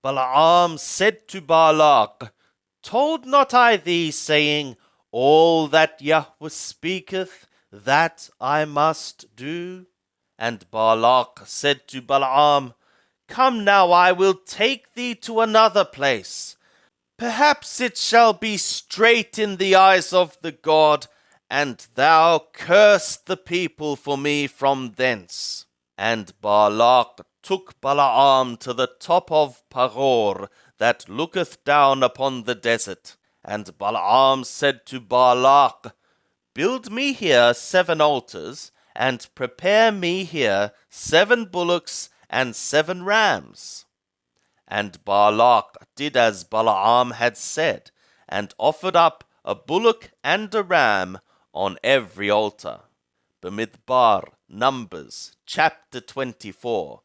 Balaam said to Balak, Told not I thee, saying, All that Yahweh speaketh, that I must do? And Balak said to Balaam, Come now, I will take thee to another place. Perhaps it shall be straight in the eyes of the God, and thou curse the people for me from thence. And Balak took Balaam to the top of Paror, that looketh down upon the desert. And Balaam said to Balak, Build me here 7 altars, and prepare me here 7 bullocks and 7 rams. And Balak did as Balaam had said, and offered up a bullock and a ram on every altar. Bamidbar, Numbers, chapter 24.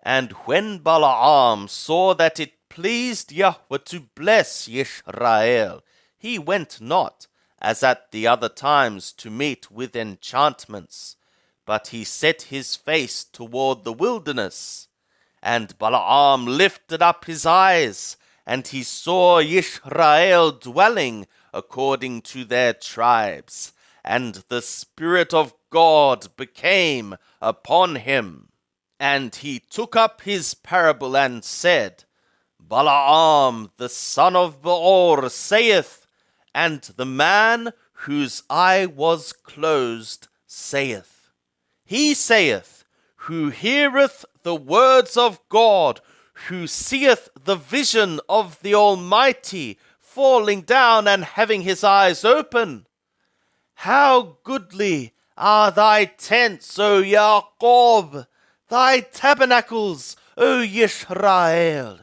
And when Balaam saw that it pleased Yahweh to bless Yisrael, he went not, as at the other times, to meet with enchantments, but he set his face toward the wilderness. And Balaam lifted up his eyes, and he saw Yisrael dwelling according to their tribes, and the Spirit of God became upon him. And he took up his parable and said, Balaam the son of Beor saith, and the man whose eye was closed saith. He saith, who heareth the words of God, who seeth the vision of the Almighty, falling down and having his eyes open. How goodly are thy tents, O Jacob, thy tabernacles, O Yisrael!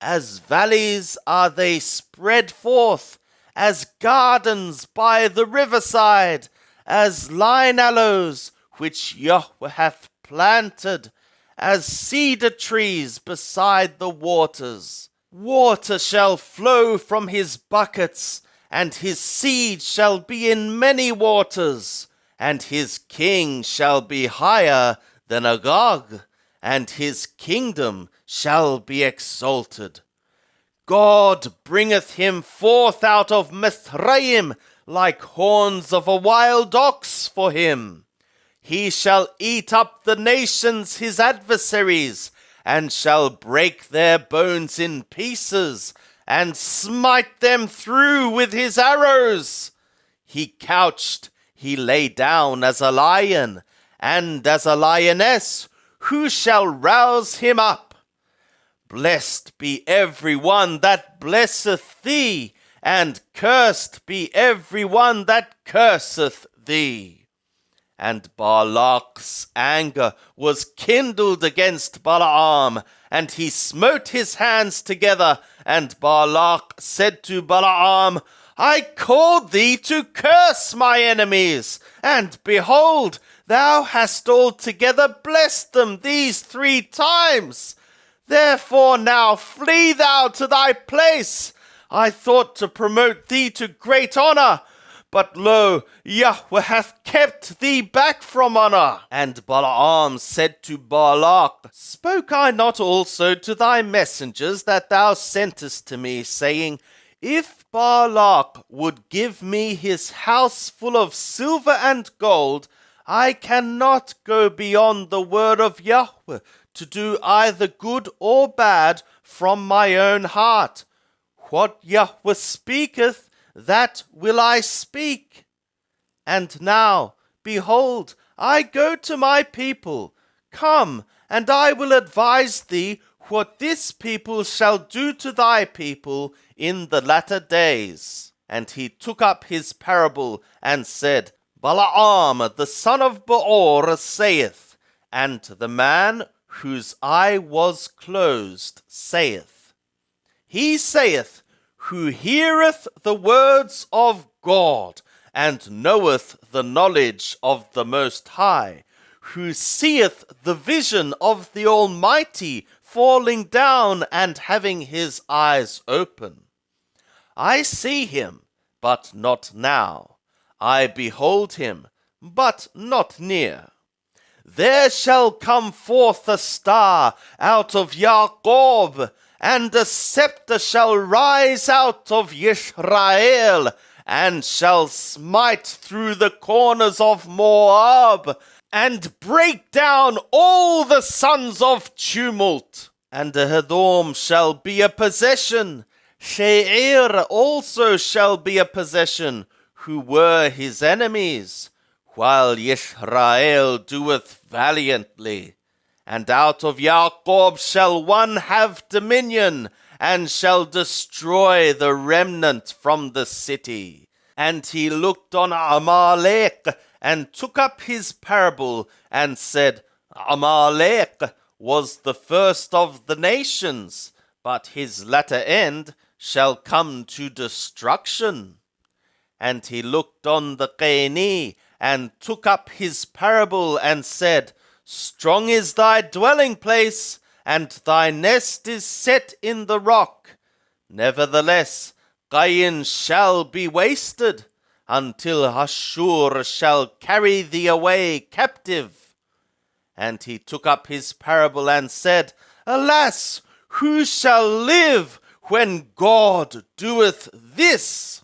As valleys are they spread forth, as gardens by the riverside, as line aloes which Yahweh hath planted, as cedar trees beside the waters. Water shall flow from his buckets, and his seed shall be in many waters, and his king shall be higher than Agag, and his kingdom shall be exalted. God bringeth him forth out of Mithraim like horns of a wild ox for him. He shall eat up the nations his adversaries, and shall break their bones in pieces, and smite them through with his arrows. He couched, he lay down as a lion, and as a lioness, who shall rouse him up? Blessed be every one that blesseth thee, and cursed be every one that curseth thee. And Balak's anger was kindled against Balaam, and he smote his hands together. And Balak said to Balaam, I called thee to curse my enemies, and behold, thou hast altogether blessed them these 3 times. Therefore now flee thou to thy place. I thought to promote thee to great honor, but lo, Yahweh hath kept thee back from honor. And Balaam said to Balak, Spoke I not also to thy messengers that thou sentest to me, saying, If Balak would give me his house full of silver and gold, I cannot go beyond the word of Yahweh to do either good or bad from my own heart. What Yahweh speaketh, that will I speak. And now, behold, I go to my people. Come, and I will advise thee what this people shall do to thy people in the latter days. And he took up his parable and said, Balaam the son of Beor saith, and the man whose eye was closed saith. He saith, who heareth the words of God, and knoweth the knowledge of the Most High, who seeth the vision of the Almighty falling down and having his eyes open. I see him, but not now. I behold him, but not near. There shall come forth a star out of Jacob, and a scepter shall rise out of Israel, and shall smite through the corners of Moab, and break down all the sons of tumult. And Edom shall be a possession, Seir also shall be a possession, who were his enemies, while Israel doeth valiantly. And out of Jacob shall one have dominion, and shall destroy the remnant from the city. And he looked on Amalek, and took up his parable, and said, Amalek was the first of the nations, but his latter end shall come to destruction. And he looked on the Qeni, and took up his parable, and said, Strong is thy dwelling place, and thy nest is set in the rock. Nevertheless, Qayin shall be wasted, until Ashur shall carry thee away captive. And he took up his parable, and said, Alas, who shall live when God doeth this?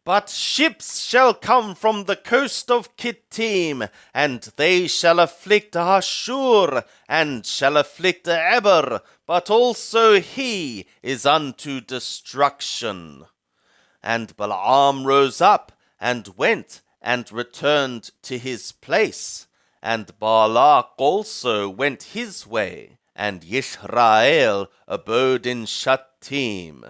But ships shall come from the coast of Kittim, and they shall afflict Ashur, and shall afflict Eber, but also he is unto destruction. And Balaam rose up, and went, and returned to his place. And Balak also went his way, and Yisrael abode in Shittim.